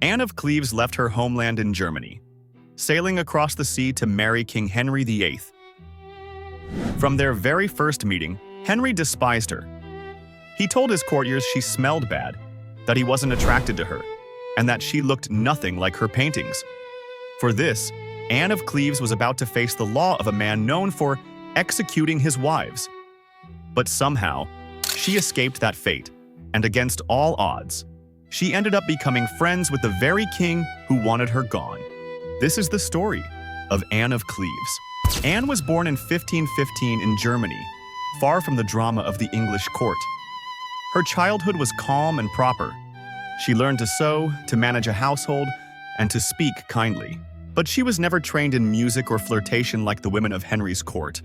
Anne of Cleves left her homeland in Germany, sailing across the sea to marry King Henry VIII. From their very first meeting, Henry despised her. He told his courtiers she smelled bad, that he wasn't attracted to her, and that she looked nothing like her paintings. For this, Anne of Cleves was about to face the law of a man known for executing his wives. But somehow, she escaped that fate, and against all odds, she ended up becoming friends with the very king who wanted her gone. This is the story of Anne of Cleves. Anne was born in 1515 in Germany, far from the drama of the English court. Her childhood was calm and proper. She learned to sew, to manage a household, and to speak kindly. But she was never trained in music or flirtation like the women of Henry's court.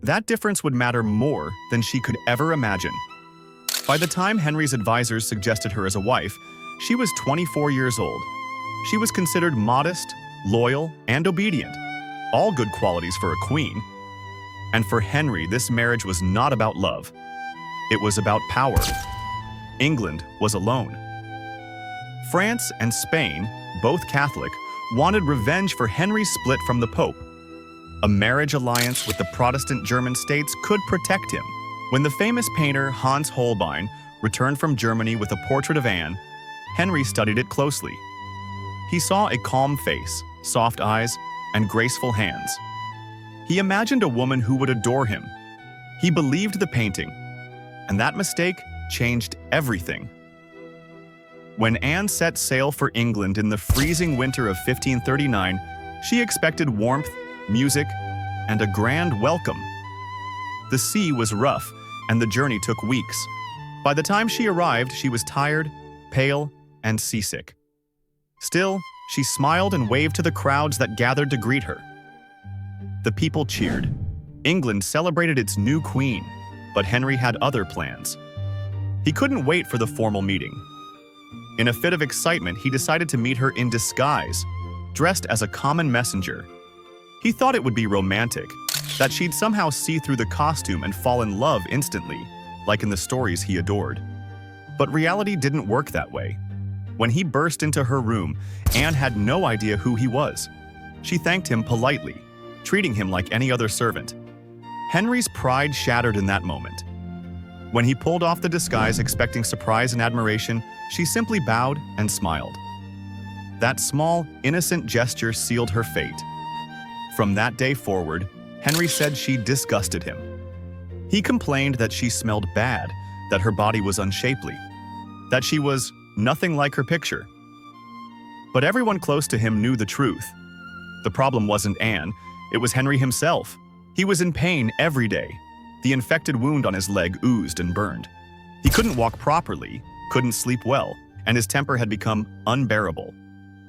That difference would matter more than she could ever imagine. By the time Henry's advisors suggested her as a wife, she was 24 years old. She was considered modest, loyal, and obedient, all good qualities for a queen. And for Henry, this marriage was not about love. It was about power. England was alone. France and Spain, both Catholic, wanted revenge for Henry's split from the Pope. A marriage alliance with the Protestant German states could protect him. When the famous painter Hans Holbein returned from Germany with a portrait of Anne, Henry studied it closely. He saw a calm face, soft eyes, and graceful hands. He imagined a woman who would adore him. He believed the painting, and that mistake changed everything. When Anne set sail for England in the freezing winter of 1539, she expected warmth, music, and a grand welcome. The sea was rough, and the journey took weeks. By the time she arrived, she was tired, pale, and seasick. Still, she smiled and waved to the crowds that gathered to greet her. The people cheered. England celebrated its new queen, but Henry had other plans. He couldn't wait for the formal meeting. In a fit of excitement, he decided to meet her in disguise, dressed as a common messenger. He thought it would be romantic, that she'd somehow see through the costume and fall in love instantly, like in the stories he adored. But reality didn't work that way. When he burst into her room, Anne had no idea who he was. She thanked him politely, treating him like any other servant. Henry's pride shattered in that moment. When he pulled off the disguise expecting surprise and admiration, she simply bowed and smiled. That small, innocent gesture sealed her fate. From that day forward, Henry said she disgusted him. He complained that she smelled bad, that her body was unshapely, that she was nothing like her picture. But everyone close to him knew the truth. The problem wasn't Anne, it was Henry himself. He was in pain every day. The infected wound on his leg oozed and burned. He couldn't walk properly, couldn't sleep well, and his temper had become unbearable.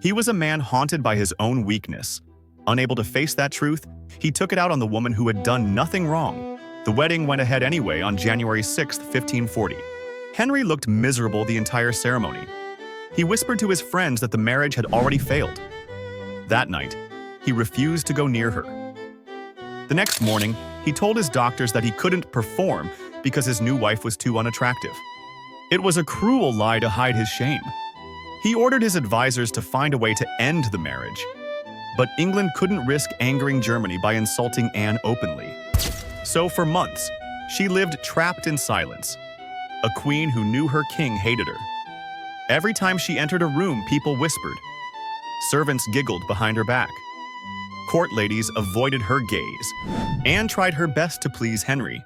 He was a man haunted by his own weakness. Unable to face that truth, he took it out on the woman who had done nothing wrong. The wedding went ahead anyway on January 6, 1540. Henry looked miserable the entire ceremony. He whispered to his friends that the marriage had already failed. That night, he refused to go near her. The next morning, he told his doctors that he couldn't perform because his new wife was too unattractive. It was a cruel lie to hide his shame. He ordered his advisors to find a way to end the marriage. But England couldn't risk angering Germany by insulting Anne openly. So for months, she lived trapped in silence, a queen who knew her king hated her. Every time she entered a room, people whispered. Servants giggled behind her back. Court ladies avoided her gaze. Anne tried her best to please Henry.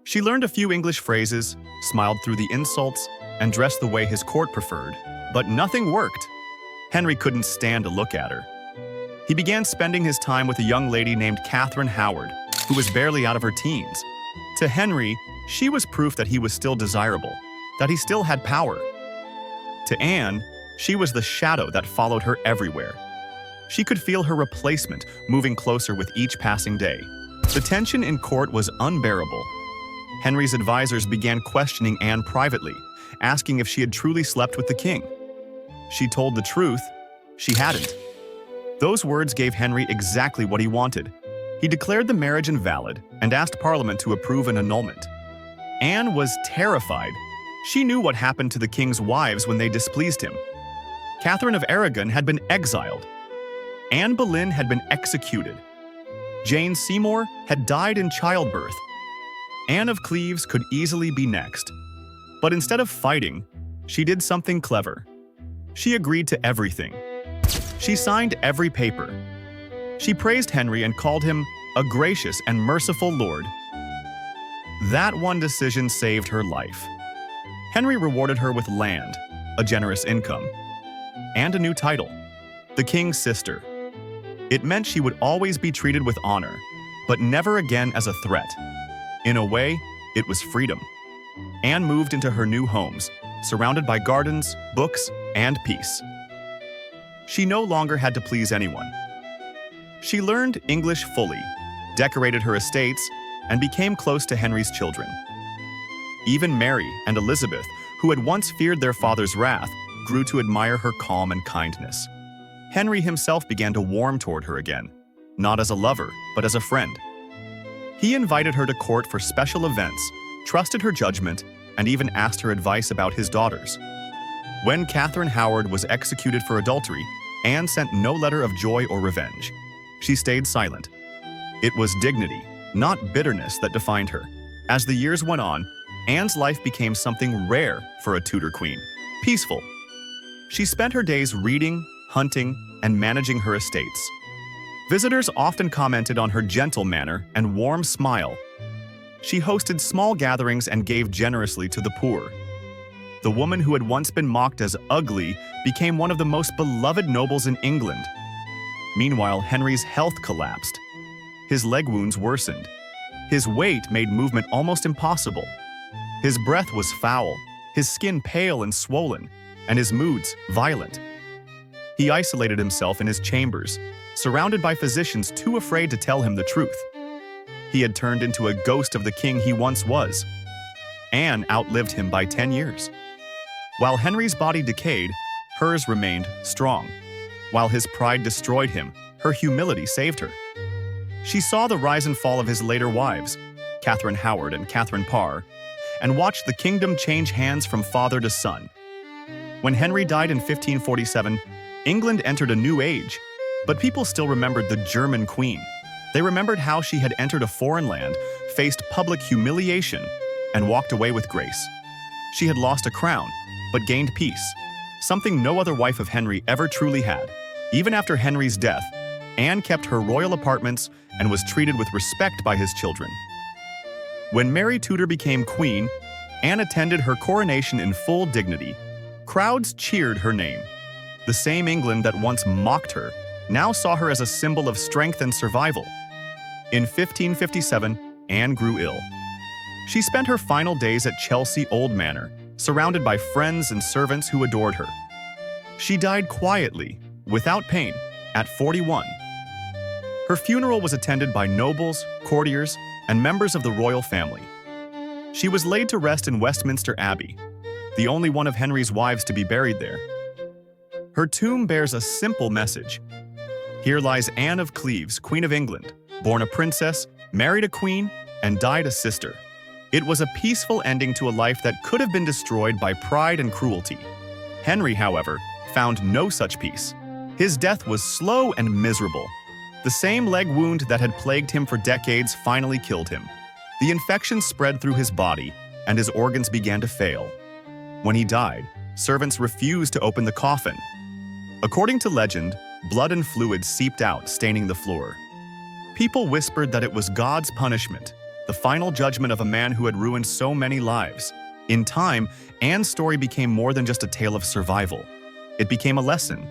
She learned a few English phrases, smiled through the insults, and dressed the way his court preferred. But nothing worked. Henry couldn't stand to look at her. He began spending his time with a young lady named Catherine Howard, who was barely out of her teens. To Henry, she was proof that he was still desirable, that he still had power. To Anne, she was the shadow that followed her everywhere. She could feel her replacement moving closer with each passing day. The tension in court was unbearable. Henry's advisors began questioning Anne privately, asking if she had truly slept with the king. She told the truth, she hadn't. Those words gave Henry exactly what he wanted. He declared the marriage invalid and asked Parliament to approve an annulment. Anne was terrified. She knew what happened to the king's wives when they displeased him. Catherine of Aragon had been exiled. Anne Boleyn had been executed. Jane Seymour had died in childbirth. Anne of Cleves could easily be next. But instead of fighting, she did something clever. She agreed to everything. She signed every paper. She praised Henry and called him a gracious and merciful lord. That one decision saved her life. Henry rewarded her with land, a generous income, and a new title, the king's sister. It meant she would always be treated with honor, but never again as a threat. In a way, it was freedom. Anne moved into her new homes, surrounded by gardens, books, and peace. She no longer had to please anyone. She learned English fully, decorated her estates, and became close to Henry's children. Even Mary and Elizabeth, who had once feared their father's wrath, grew to admire her calm and kindness. Henry himself began to warm toward her again, not as a lover, but as a friend. He invited her to court for special events, trusted her judgment, and even asked her advice about his daughters. When Catherine Howard was executed for adultery, Anne sent no letter of joy or revenge. She stayed silent. It was dignity, not bitterness, that defined her. As the years went on, Anne's life became something rare for a Tudor queen, peaceful. She spent her days reading, hunting, and managing her estates. Visitors often commented on her gentle manner and warm smile. She hosted small gatherings and gave generously to the poor. The woman who had once been mocked as ugly became one of the most beloved nobles in England. Meanwhile, Henry's health collapsed. His leg wounds worsened. His weight made movement almost impossible. His breath was foul, his skin pale and swollen, and his moods violent. He isolated himself in his chambers, surrounded by physicians too afraid to tell him the truth. He had turned into a ghost of the king he once was. Anne outlived him by 10 years. While Henry's body decayed, hers remained strong. While his pride destroyed him, her humility saved her. She saw the rise and fall of his later wives, Catherine Howard and Catherine Parr, and watched the kingdom change hands from father to son. When Henry died in 1547, England entered a new age, but people still remembered the German queen. They remembered how she had entered a foreign land, faced public humiliation, and walked away with grace. She had lost a crown, but gained peace, something no other wife of Henry ever truly had. Even after Henry's death, Anne kept her royal apartments and was treated with respect by his children. When Mary Tudor became queen, Anne attended her coronation in full dignity. Crowds cheered her name. The same England that once mocked her now saw her as a symbol of strength and survival. In 1557, Anne grew ill. She spent her final days at Chelsea Old Manor, surrounded by friends and servants who adored her. She died quietly, without pain, at 41. Her funeral was attended by nobles, courtiers, and members of the royal family. She was laid to rest in Westminster Abbey, the only one of Henry's wives to be buried there. Her tomb bears a simple message. Here lies Anne of Cleves, Queen of England, born a princess, married a queen, and died a sister. It was a peaceful ending to a life that could have been destroyed by pride and cruelty. Henry, however, found no such peace. His death was slow and miserable. The same leg wound that had plagued him for decades finally killed him. The infection spread through his body, and his organs began to fail. When he died, servants refused to open the coffin. According to legend, blood and fluid seeped out, staining the floor. People whispered that it was God's punishment, the final judgment of a man who had ruined so many lives. In time, Anne's story became more than just a tale of survival. It became a lesson.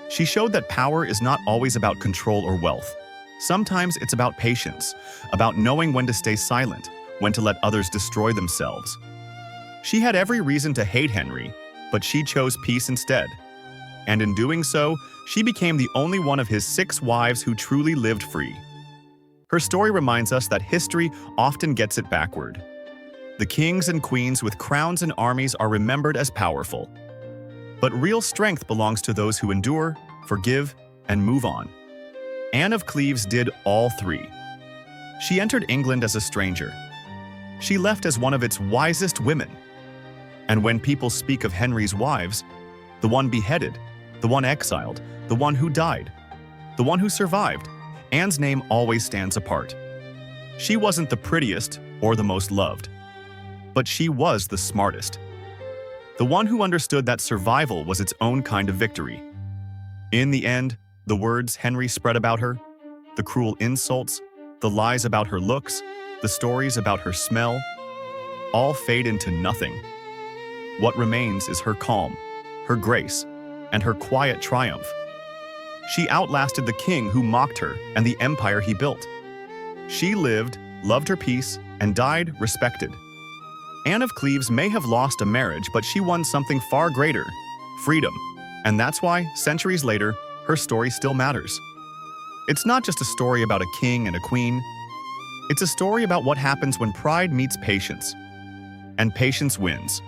She showed that power is not always about control or wealth. Sometimes it's about patience, about knowing when to stay silent, when to let others destroy themselves. She had every reason to hate Henry, but she chose peace instead. And in doing so, she became the only one of his 6 wives who truly lived free. Her story reminds us that history often gets it backward. The kings and queens with crowns and armies are remembered as powerful. But real strength belongs to those who endure, forgive, and move on. Anne of Cleves did all 3. She entered England as a stranger. She left as one of its wisest women. And when people speak of Henry's wives, the one beheaded, the one exiled, the one who died, the one who survived. Anne's name always stands apart. She wasn't the prettiest or the most loved, but she was the smartest. The one who understood that survival was its own kind of victory. In the end, the words Henry spread about her, the cruel insults, the lies about her looks, the stories about her smell, all fade into nothing. What remains is her calm, her grace, and her quiet triumph. She outlasted the king who mocked her and the empire he built. She lived, loved her peace, and died respected. Anne of Cleves may have lost a marriage, but she won something far greater: freedom. And that's why, centuries later, her story still matters. It's not just a story about a king and a queen. It's a story about what happens when pride meets patience, and patience wins.